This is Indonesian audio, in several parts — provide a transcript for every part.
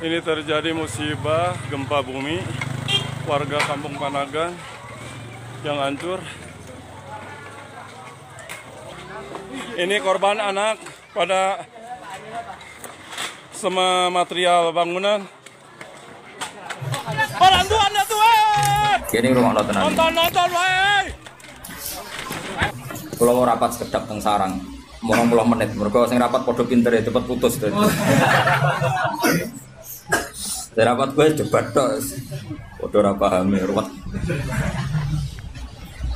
Ini terjadi musibah gempa bumi, warga Kampung Panagan yang hancur. Ini korban anak pada semua material bangunan. Orang tua anda tuh, Kini rumah nonton, wae. Kalau mau rapat sekedap teng sarang, mau 20 menit. Mereka sing rapat podo pinter ya cepet putus. Rapat gue debat tok. Podo ora paham ruwet.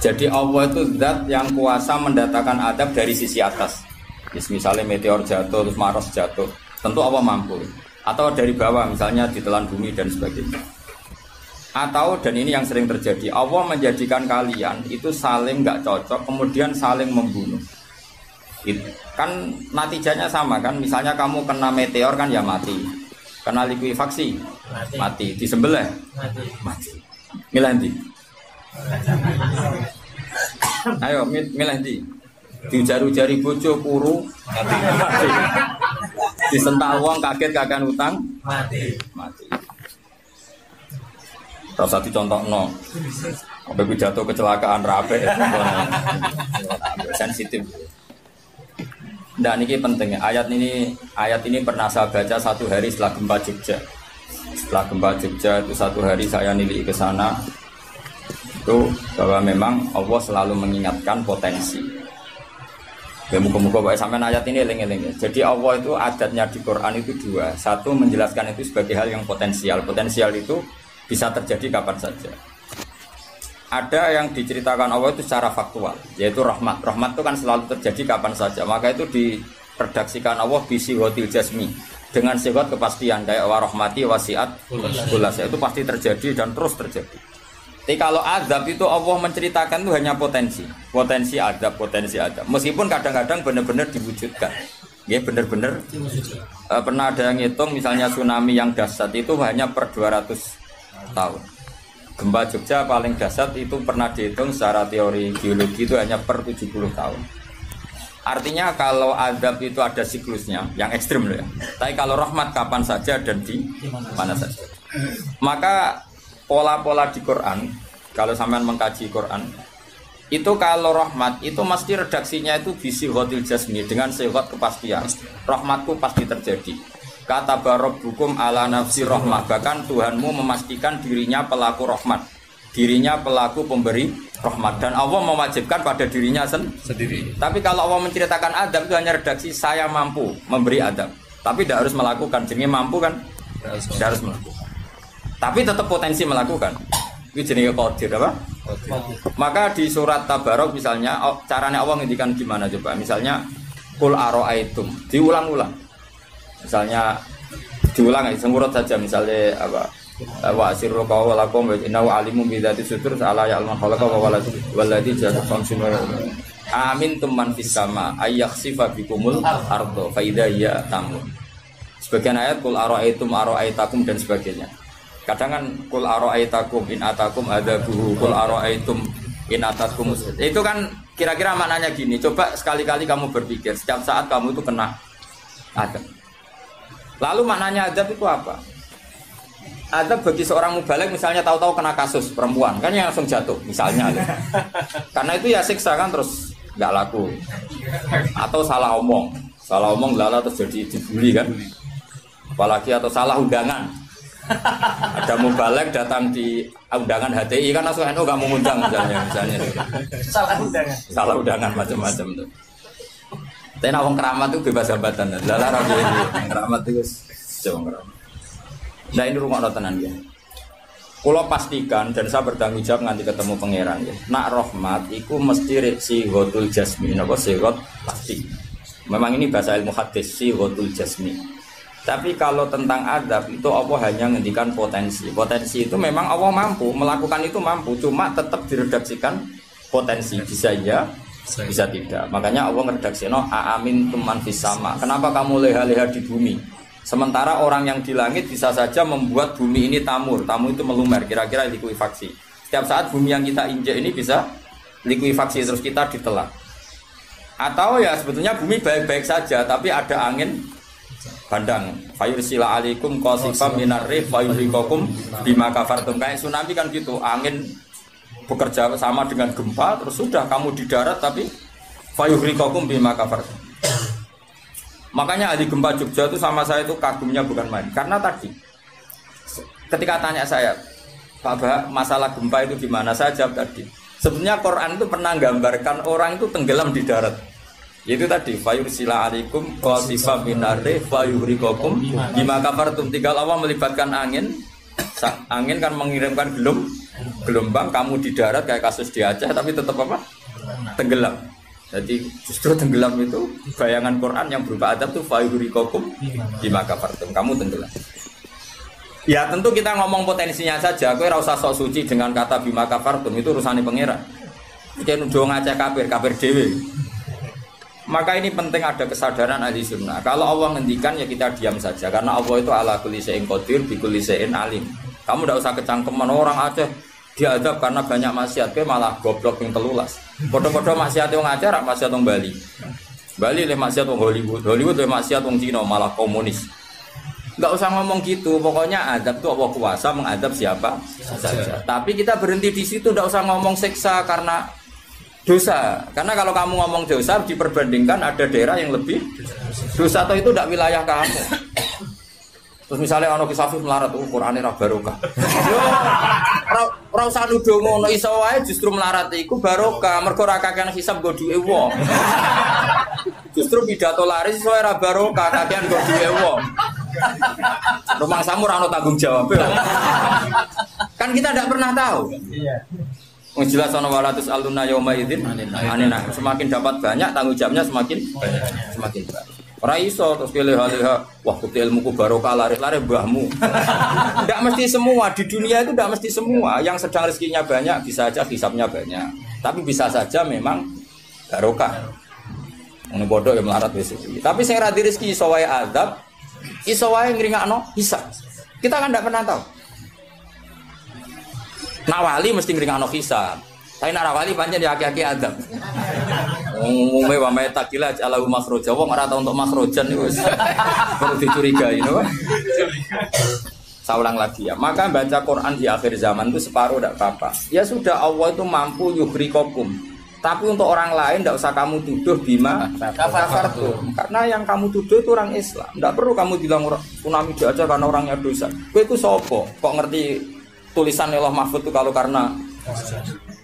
Jadi Allah itu zat yang kuasa mendatangkan adab dari sisi atas. Misalnya meteor jatuh terus Mars jatuh, tentu Allah mampu. Atau dari bawah misalnya ditelan bumi dan sebagainya. Atau dan ini yang sering terjadi, Allah menjadikan kalian itu saling nggak cocok, kemudian saling membunuh. Itu kan natijanya sama kan, misalnya kamu kena meteor kan ya mati, kena likuifaksi mati, disembelih mati. Milih ndi? Ayo milih ndi? Diujar-ujari bojo kuru mati. Disentak wong kaget kakan utang mati. Rasa dicontohno. Sampai jatuh kecelakaan rapi. Sensitif. Nah, ini penting. Ayat ini pernah saya baca satu hari setelah gempa Jogja. Setelah gempa Jogja itu satu hari saya nilai ke sana. Itu bahwa memang Allah selalu mengingatkan potensi. Ya muka-muka baik sampai ayat ini eling-eling. Jadi Allah itu adatnya di Quran itu dua. Satu menjelaskan itu sebagai hal yang potensial. Potensial itu bisa terjadi kapan saja. Ada yang diceritakan Allah itu secara faktual, yaitu rahmat. Rahmat itu kan selalu terjadi kapan saja. Maka itu diredaksikan Allah bisihotil jasmi, dengan sifat kepastian kayak warahmati wasiat kulas. Itu pasti terjadi dan terus terjadi. Tapi kalau azab itu Allah menceritakan itu hanya potensi azab. Meskipun kadang-kadang benar-benar diwujudkan. Ya benar-benar pernah ada yang ngitung misalnya tsunami yang dahsyat itu hanya per 200 tahun. Gempa Jogja paling dahsyat itu pernah dihitung secara teori geologi itu hanya per 70 tahun. Artinya kalau azab itu ada siklusnya yang ekstrim loh ya. Tapi kalau rahmat kapan saja dan di mana saja. Maka pola-pola di Quran, kalau sampean mengkaji Quran, itu kalau rahmat itu mesti redaksinya itu bisihotil jasmi, dengan sifat kepastian. Rahmatku pasti terjadi. Kata barabbukum ala nafsi rahmah, bahkan Tuhanmu memastikan dirinya pelaku rahmat, dirinya pelaku pemberi rahmat, dan Allah mewajibkan pada dirinya sendiri. Tapi kalau Allah menceritakan adab itu hanya redaksi saya mampu memberi adab, tapi tidak harus melakukan. Jadi mampu kan tidak harus melakukan, tapi tetap potensi melakukan. Itu jenis qadir apa? Maka di surat Tabarok misalnya caranya Allah ngendikan gimana coba? Misalnya qul aro'aitum, diulang-ulang. Misalnya diulang aja, sengurut saja misalnya apa? Wa asirru qawlakum wa innahu alimun bi dzati sudur ala ya'lamu khalaqa wa waladhi ja'alakum summa amintum man fis sama ayakhsifa bikumul ardo fa idza hiya tamun. Sebagian ayat qul aro'aitakum dan sebagainya. Kadang kan qul aro'aitakum in atakum adzabuhu qul aro'aitum in atakum. Itu kan kira-kira maknanya gini, coba sekali-kali kamu berpikir setiap saat kamu itu kena adab. Lalu maknanya adab itu apa? Adab bagi seorang mubaligh misalnya tahu-tahu kena kasus perempuan, kan yang langsung jatuh misalnya. Karena itu ya siksa kan terus nggak laku. Atau salah omong lala terus jadi dibully kan. Apalagi atau salah undangan. Ada mubaligh datang di undangan HTI kan langsung NU nggak mau undang misalnya. Salah undangan macam-macam tuh. Tapi nawang keramat itu bebas hambatan. Lala rapi keramat itu jauh keramat. Nah ini rumah tenan ya. Kalau pastikan dan saya bertanggung jawab nanti ketemu pangeran ya. Nak rahmat itu mesti sighatul jasmi. Napa sighat pasti. Memang ini bahasa ilmu hadis sighatul jasmi. Tapi kalau tentang adab itu Allah hanya ngendikan potensi. Potensi itu memang Allah mampu melakukan itu mampu. Cuma tetap diredaksikan potensi bisa ya. Bisa tidak. Makanya Allah ngeredaksino aamin tuman fis sama. Kenapa kamu leha-leha di bumi? Sementara orang yang di langit bisa saja membuat bumi ini tamur. Tamu itu melumer, kira-kira likuifaksi. Setiap saat bumi yang kita injak ini bisa likuifaksi terus kita ditelan. Atau ya sebetulnya bumi baik-baik saja, tapi ada angin bandang fayursila alaikum qasifam minar rih fayuhriqakum bima kafartum. Kayak tsunami kan gitu, angin bekerja sama dengan gempa, terus sudah kamu di darat tapi fayuhriqakum bima kafartum. Makanya ahli gempa Jogja itu sama saya itu kagumnya bukan main. Karena tadi ketika tanya saya, Pak Bah, masalah gempa itu gimana? Saya jawab tadi, sebenarnya Quran itu pernah gambarkan orang itu tenggelam di darat. Itu tadi fayursila alaikum qasifam minarri fayuhriqakum bima kafartum. Tinggal Allah melibatkan angin. Angin kan mengirimkan gelombang, kamu di darat kayak kasus di Aceh tapi tetap apa? Tenggelam. Jadi justru tenggelam itu bayangan Quran yang berupa adab itu fayuhriqakum bima kafartum. Kamu tenggelam. Ya tentu kita ngomong potensinya saja. Kowe ora usah sok suci dengan kata bima kafartum, itu urusane pangeran. Iki nuduh ngaceh kafir dhewe. Maka ini penting ada kesadaran ahli sunnah. Kalau Allah ngendikan ya kita diam saja, karena Allah itu ala kulli syai'in qadir bi kulli syai'in alim. Kamu tidak usah kecangkeman orang Aceh diadab karena banyak maksiat, ke malah goblok yang telulas. Podo-podo maksiat wong Aceh rak maksiat wong Bali. Bali le maksiat wong Hollywood, Hollywood le maksiat wong Cina malah komunis. Enggak usah ngomong gitu, pokoknya adab itu Allah kuasa mengadab siapa saja. Tapi kita berhenti di situ, enggak usah ngomong siksa karena dosa, karena kalau kamu ngomong dosa diperbandingkan ada daerah yang lebih dosa atau itu tidak wilayah kamu. Terus misalnya ono kisah melarat, Qur'ane ra barokah. Yo, ora usah nuduh ngono, iso wae justru melarat iku barokah, mergo ra kakean hisab nggo duwe wong. Justru pidato laris iso ra barokah, kakean nggo duwe wong. Rumah samu ora ono tanggung jawab. Kan kita tidak pernah tahu. Iya. Jelas ana walatus aluna yauma idzin anina. Semakin dapat banyak tanggung jawabnya semakin banyak. Ora iso terus leha-leha wah kutil ilmuku barokah lari-lari mbahmu. Enggak mesti semua di dunia itu enggak mesti semua. Yang sedang rezekinya banyak bisa saja hisabnya banyak. Tapi bisa saja memang barokah. Ngono bodoh ya melarat wis. Tapi sing ra di rezeki iso wae azab, iso wae ngringakno hisab. Kita kan enggak pernah tahu. Nak wali mesti ngringakno hisab. Tapi nak wali pancen ya aki-aki adab. Umume wa may taqila alahu makhraja. Wong ora tau untuk makhrajan niku wis perlu dicurigai no. Saya ulang lagi ya. Maka baca Quran di akhir zaman itu separuh tidak apa-apa. Ya sudah, Allah itu mampu yuhriqakum. Tapi untuk orang lain tidak usah kamu tuduh bima kafartum. Karena yang kamu tuduh itu orang Islam. Tidak perlu kamu bilang tsunami aja karena orangnya dosa. Kowe itu sopo? Kok ngerti tulisan Allah Mahfud itu kalau karena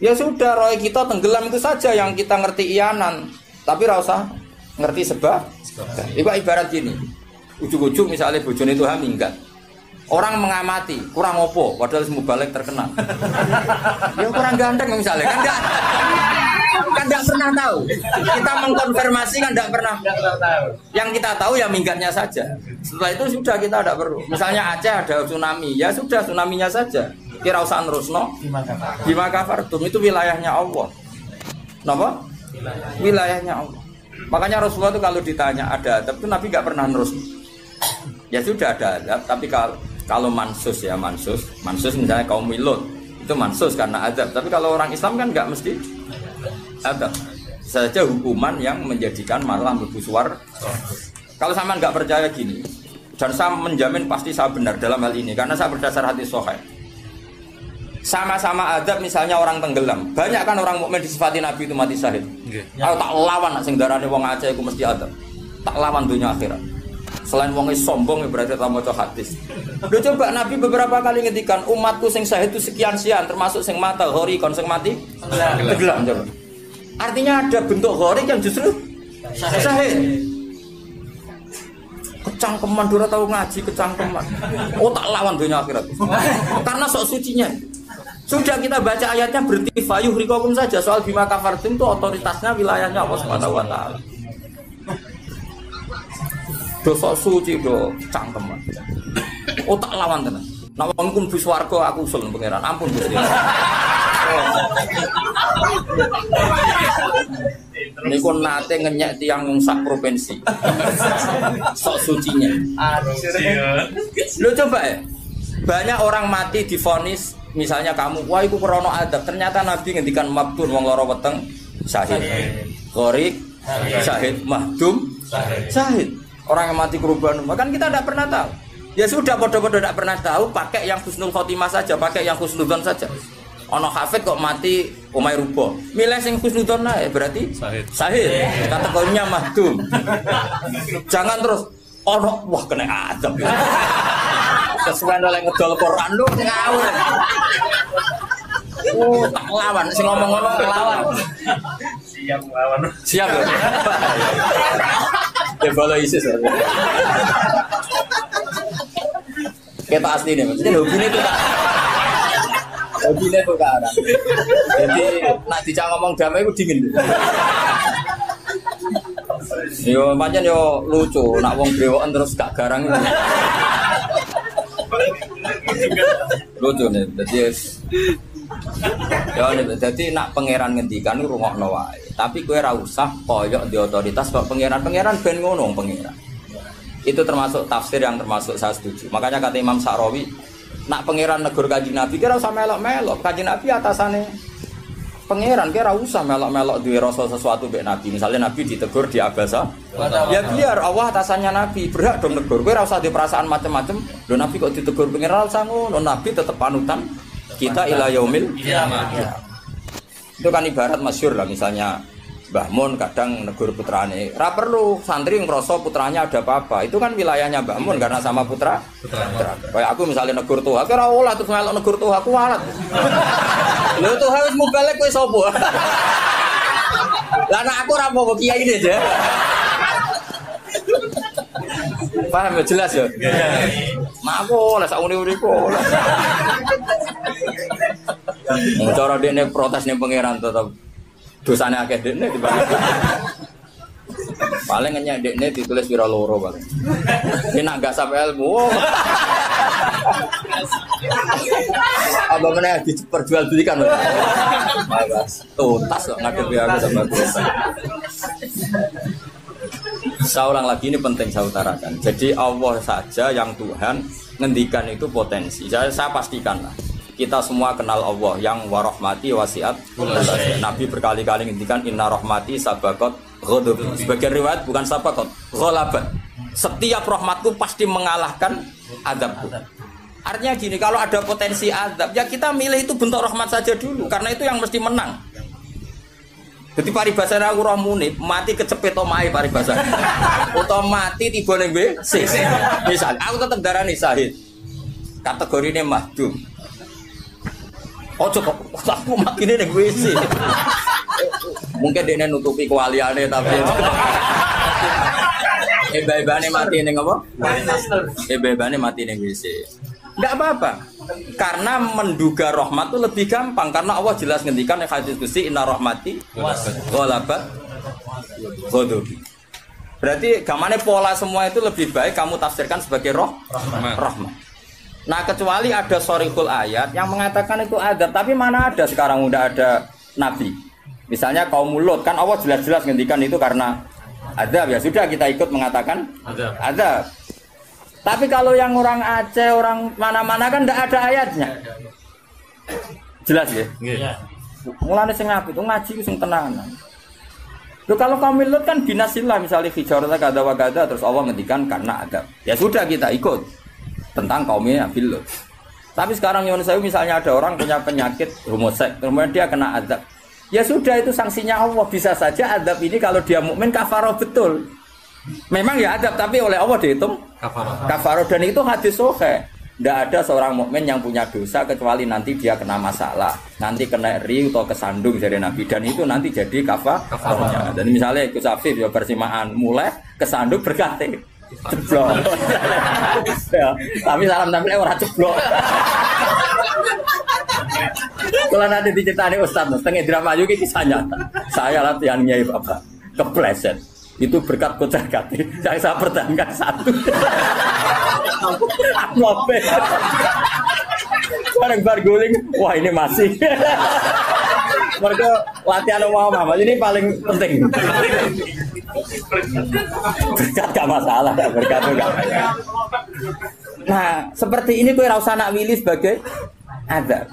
ya sudah, roy kita tenggelam itu saja yang kita ngerti iyanan, tapi rasa ngerti sebab. Ibarat gini, ujung-ujung misalnya bojone itu minggat, orang mengamati kurang opo, padahal semua balik terkenal. Ya kurang ganteng misalnya, kan enggak pernah tahu. Kita mengkonfirmasi kan enggak pernah tahu. Yang kita tahu ya minggatnya saja. Setelah itu sudah kita tidak perlu. Misalnya Aceh ada tsunami, ya sudah tsunaminya saja. Kira usah nerusno. Bima kafartum itu wilayahnya Allah. Napa? Wilayahnya Allah. Makanya Rasulullah itu kalau ditanya ada adab itu Nabi enggak pernah nerus. Ya sudah ada adab, tapi kalau mansus ya mansus misalnya kaum Lut itu mansus karena adab. Tapi kalau orang Islam kan enggak mesti adab, saja hukuman yang menjadikan malah mlebu swarga. Kalau sama nggak percaya gini, dan saya menjamin pasti saya benar dalam hal ini karena saya berdasar hadis sahih. Sama-sama adab, misalnya orang tenggelam, banyak kan orang mukmin disifati Nabi itu mati syahid. Aku tak lawan nak sing darane wong Aceh iku mesti adab. Tak lawan dunia akhirat. Selain wong sombong berarti tak maca hadis. Lho coba Nabi beberapa kali ngendikan umatku sing syahid itu sekian-sekian termasuk sing mata hori kon sing mati tenggelam coba. Artinya ada bentuk gharik yang justru syahid. Kecangkeman dora tahu ngaji kecangkeman. Oh tak lawan dunia akhirat. Karena sok sucinya. Sudah kita baca ayatnya berhenti fayuhriqakum saja. Soal bima kafartum itu otoritasnya wilayahnya Allah Subhanahu wa taala. Dosa suci do cangkeman. Oh tak lawan tenan. Nah wong iku mlebu swarga aku usul pangeran. Ampun Gusti. Niku nate ngenyek tiyang sak provinsi. Sok sucinya. Lu coba ya. Banyak orang mati divonis, misalnya kamu, wah iku krana adab. Ternyata Nabi ngendikan mabtun wong lara weteng syahid. Gharik syahid, mahdum syahid. Orang yang mati kurban, kan kita tidak pernah tahu. Ya sudah, bodoh-bodoh tidak pernah tahu, pakai yang husnul khotimah saja, pakai yang husnudzon saja. Ono hafid kok mati umay rubo. Milih sing husnudzon ae berarti sahih. Kategorinya mahdum. Jangan terus ono wah kena adab. Kesuwen oleh ngedol Quran lu ngawur. Oh, tak lawan sing ngomong-ngomong lawan. Siap lawan. Siap ya. Follow ISIS. Kita asli nih, maksudnya hobinya itu tak. Hobinya itu tak ada. Jadi nak dicak ngomong damai itu dingin. Yo pancen yo lucu, nak wong brewoken terus gak garang itu. Lucu nih, jadi nak pangeran ngendikan rungokno wae. Tapi kowe ora usah koyok di otoritas kok pangeran ben ngono pangeran. Itu termasuk tafsir yang termasuk saya setuju. Makanya kata Imam Sa'rawi, nak pangeran negur Kanjeng Nabi kira usah melok-melok. Kanjeng Nabi atasane pangeran kira usah melok-melok duwe rasa sesuatu mbek Nabi. Misalnya Nabi ditegur di Abasa, ya biar Allah atasannya Nabi, berhak dong negur. Kowe ora usah di perasaan macam-macam. Lho Nabi kok ditegur pangeran ora ngono. Nabi tetep panutan kita ila yaumil kiamah. Itu kan ibarat masyhur lah, misalnya Mbah Mun kadang negur putrane. Ora perlu santri ngrasa putranya ada apa-apa. Itu kan wilayahnya Mbah Mun karena sama putra. Kayak aku misalnya negur tuh, aku ora olah terus melok negur tuh aku walat. Lho tuh harus mubalek kowe sapa? Lah nek aku ora apa kiai ini aja. Paham ya jelas ya? Mak aku oleh sak uri-uriku. Cara dekne protes ning pangeran tetep dosane akeh dekne dibanding. Paling ngenyek dekne ditulis pira loro paling. Ini nak gak sampai ilmu. Apa meneh diperjualbelikan. Bagus. Tuntas kok ngadepi aku sama gue. Saya ulang lagi, ini penting saya utarakan. Jadi Allah saja yang Tuhan ngendikan itu potensi. Saya pastikan lah. Kita semua kenal Allah yang warahmati wasiat. Nabi berkali-kali ngendikan inna rahmati sabaqat ghadab. Sebagian riwayat bukan sabaqat, ghalabat. Setiap rahmatku pasti mengalahkan azabku. Artinya gini, kalau ada potensi azab, ya kita milih itu bentuk rahmat saja dulu, karena itu yang mesti menang. Jadi paribasane aku roh munib, mati kecepet omahe paribasane. Utawa mati tiba ning WC. Misal aku tetep darani syahid. Kategorine mahdum. Ojo kok aku mati ning WC. Mungkin dia nutupi kewaliane tapi ebane mati ning apa? Ebane mati ning WC. Enggak apa-apa. Karena menduga rahmat itu lebih gampang karena Allah jelas ngendikan yang hadis qudsi inna rahmati ghalabat ghadabi. Berarti gamane pola semua itu lebih baik kamu tafsirkan sebagai rahmat. Nah, kecuali ada sorikul ayat yang mengatakan itu adab, tapi mana ada sekarang udah ada nabi. Misalnya kaum Lut kan Allah jelas-jelas ngendikan itu karena adab, ya sudah kita ikut mengatakan adab. Tapi kalau yang orang Aceh, orang mana-mana kan tidak ada ayatnya. Jelas ya? Iya. Mulane sing apik itu ngaji ku sing tenanan. Loh kalau kaum Lut kan binasillah misalnya hijarata kada wa kada terus Allah ngendikan karena adab. Ya sudah kita ikut tentang kaumnya Nabi Lut. Tapi sekarang yang saya misalnya ada orang punya penyakit homoseks, kemudian dia kena adab. Ya sudah itu sanksinya Allah. Bisa saja adab ini kalau dia mukmin kafarah betul. Memang ya adab tapi oleh Allah dihitung kafarah dan itu hadis sahih. Tidak ada seorang mukmin yang punya dosa kecuali nanti dia kena masalah, nanti kena riu atau kesandung dari Nabi dan itu nanti jadi kafarahnya. Dan misalnya ikut Safif ya persimaan mulai kesandung berganti ceblok. Ya, tapi salam tampil orang ceblok. Kalau nanti diceritani Ustaz, setengah drama juga kisahnya. Saya latihan nyai bapak kepleset. Itu berkat kocak kati yang saya pertahankan satu. Aku apa? Bareng guling, wah ini masih. Mereka latihan mama, ini paling penting. Berkat gak masalah, berkat enggak. Nah, seperti ini kowe ora usah nak wilih sebagai adab.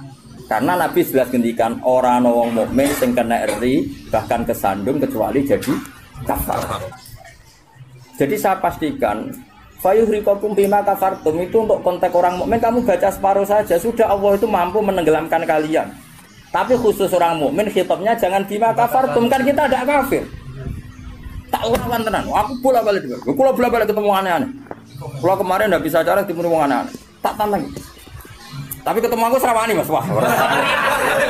Karena Nabi jelas ngendikan orang wong mukmin sing kena eri bahkan kesandung kecuali jadi kafar. Jadi saya pastikan fayuhrikakum bima kafartum itu untuk konteks orang mukmin kamu baca separuh saja sudah Allah itu mampu menenggelamkan kalian. Tapi khusus orang mukmin khitabnya jangan bima kafartum kan kita tidak kafir. Tak lawan tenan. Aku bolak-balik juga. Kalau bolak-balik ketemu aneh-aneh. Kalau kemarin tidak bisa cara ketemu aneh-aneh. Tak tantang. Tapi ketemu aku serawani Mas. Wah.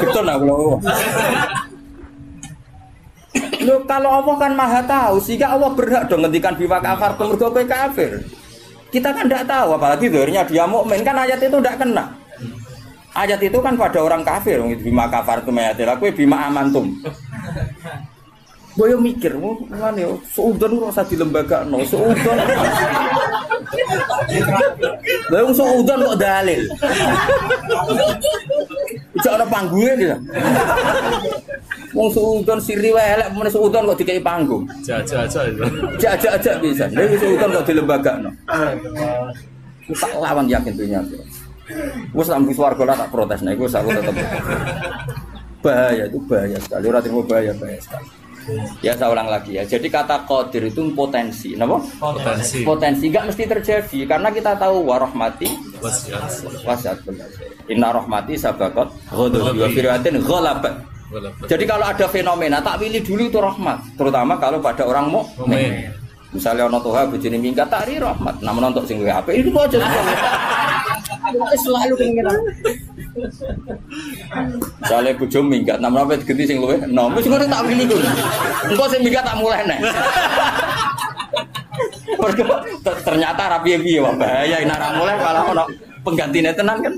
Betul nah kalau. Loh, kalau Allah kan maha tahu, sehingga Allah berhak dong ngendikan bima kafartum mergo kowe kafir. Kita kan tidak tahu, apalagi zahirnya dia mukmin kan ayat itu tidak kena. Ayat itu kan pada orang kafir, bima kafartum ayatil kowe bima amantum. Gue mikir, mana yo, seudon kok usah dilembagakno, seudon. Lah seudon kok dalil. Ijak ana panggungnya dia. Wong seudon siri wae elek men seudon kok dikei panggung. Jajak bisa. Nek seudon kok dilembagakno. Tak lawan yakin dunia. Wes sampe swarga tak protes nek iku aku tetep. Bahaya itu bahaya sekali. Ora terima bahaya sekali. Ya saya ulang lagi ya. Jadi kata qadir itu potensi, napa? Potensi. Potensi enggak mesti terjadi karena kita tahu warahmati wasiat. Inna rahmati sabaqat ghadabi wa firatin ghalabat. Jadi kalau ada fenomena tak pilih dulu itu rahmat, terutama kalau pada orang mukmin. Misalnya ono toha bojone minggat tak ri rahmat, namun untuk sing ape itu aja. Selalu pengen. Soale bojo minggat, namun apa digenti sing luwih enom. Wis ngono tak pilih ku. Engko sing minggat tak mulai nek. Ternyata ra piye-piye wae bahaya nek ra mulai kalau ono penggantine tenan kan.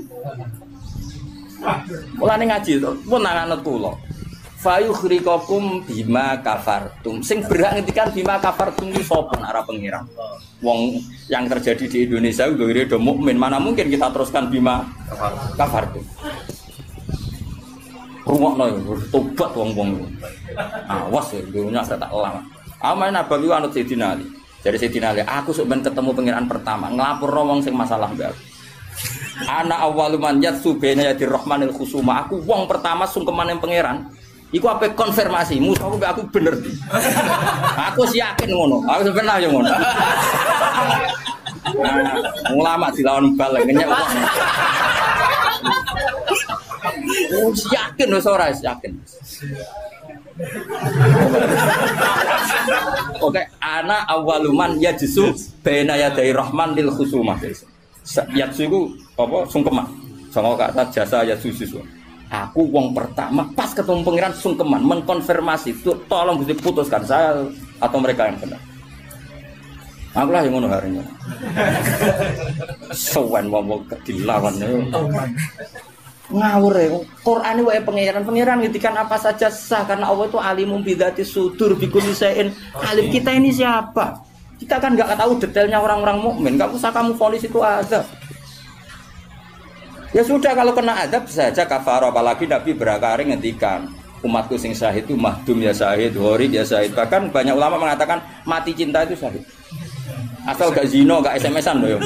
Mulane ngaji to, pun nang kula. Fayukhrikakum bima kafartum. Sing berhak ngendikan bima kafartum iki sapa nek ora pengiran. Wong yang terjadi di Indonesia udah do mukmin, mana mungkin kita teruskan bima kafartum. Rungokno tobat wong-wong. Awas ya dunya saya tak lama. Aman Nabawi anut Sayyidina Ali. Dari Sayyidina Ali, aku sok ben ketemu pengiran pertama, nglapor wong sing masalah mbak. Ana awwaluman yatsu baina yadir rahmanil khusuma. Aku wong pertama sungkeman yang pangeran. Iku ape konfirmasi, musuhku mbek aku bener di. Aku sih yakin ngono. Aku sebenarnya yo ngono. Ulama dilawan bal ngenyek wong. Yakin wis ora yakin. Oke, ana awaluman yajsu baina yadir rahmanil khusuma. Yatsu iku apa sungkeman. Sama kata jasa yatsu sisu. Aku wong pertama pas ketemu pangeran sungkeman mengkonfirmasi itu tolong bisa putuskan saya atau mereka yang benar. Aku lah yang ngono harinya. Sowan wong dilawan ngawur ya. Quran ini wae pangeran ngitikan apa saja sah karena Allah itu alimum bidzati sudur bikulli syai'in. Alim kita ini siapa? Kita kan enggak tahu detailnya orang-orang mukmin. Enggak usah kamu vonis itu azab. Ya sudah kalau kena azab saja kafara, apalagi Nabi berakari ngendikan umatku sing syahid itu mahdum ya syahid, gharib ya syahid. Bahkan banyak ulama mengatakan mati cinta itu syahid. Asal gak zina, gak SMS-an lho.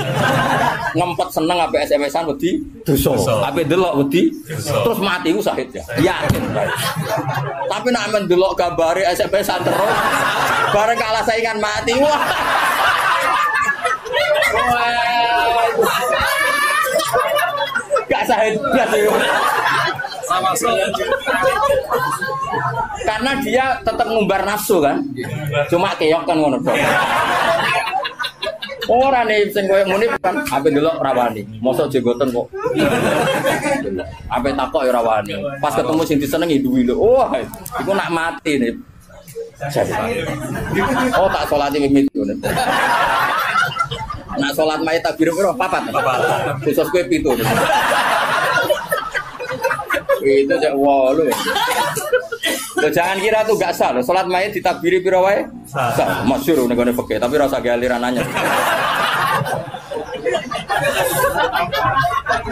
Ngempet seneng ape SMS-an wedi dosa. Ape delok wedi terus mati ku syahid ya. Yakin. Tapi nek men delok gambare SMS-an terus bareng kalah saingan mati. Wah. Gak syahid blas itu. Karena dia tetap ngumbar nafsu kan. Cuma keok kan ngono tok. Ora nih sing koyo muni kan ape delok rawani. Mosok jenggoten kok. Ape takok ya rawani. Pas ketemu sing disenengi duwi lho. Wah, iku nak mati nih. Oh tak salate mimit ngono. Nak salat mayit takbir piro? 4. Khusus kowe 7. Itu cek 8. Loh, jangan kira tuh gak sah. Salat mayit ditakbiri piro wae? Sah. Masyhur ning gone fikih, tapi ora usah ge aliran anyar.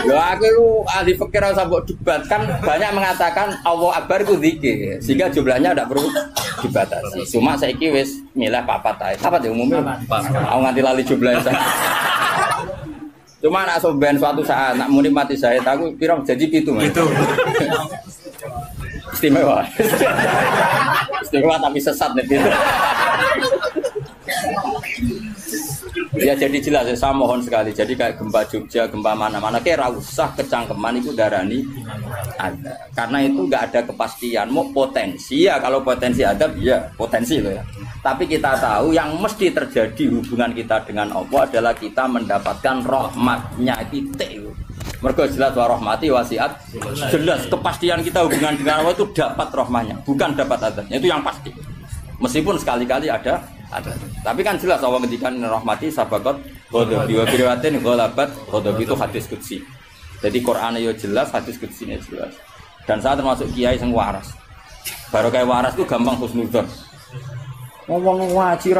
Lho aku ahli fikih ora usah mbok debat. Kan banyak mengatakan Allahu Akbar itu zikir. Sehingga jumlahnya tidak perlu dibatasi. Cuma saiki wis milih 4 ae. 4 ya umumnya. Aku nganti lali jumlahnya. Cuma nak soben suatu saat nak muni mati saya aku pirang jadi 7. Istimewa. Istimewa tapi sesat nih. Ya jadi jelas ya, saya mohon sekali. Jadi kayak gempa Jogja, gempa mana-mana, kayak usah kecangkeman itu darani ada. Karena itu nggak ada kepastian. Mau potensi ya, kalau potensi ada, ya potensi loh ya. Tapi kita tahu yang mesti terjadi hubungan kita dengan Allah adalah kita mendapatkan rahmatnya itu. Mergo jelas wa rahmati wasiat. Jelas kepastian kita hubungan dengan Allah itu dapat rahmatnya, bukan dapat adabnya. Itu yang pasti. Meskipun sekali-kali ada. Tapi kan jelas Allah ngendikan rahmati sabaqat ghadabi wa biriwatin ghalabat ghadabi itu hadis qudsi. Jadi Quran yo jelas, hadis qudsinya jelas. Dan saya termasuk kiai sing waras. Baru kayak waras itu gampang husnudzon. Ngomong ngaji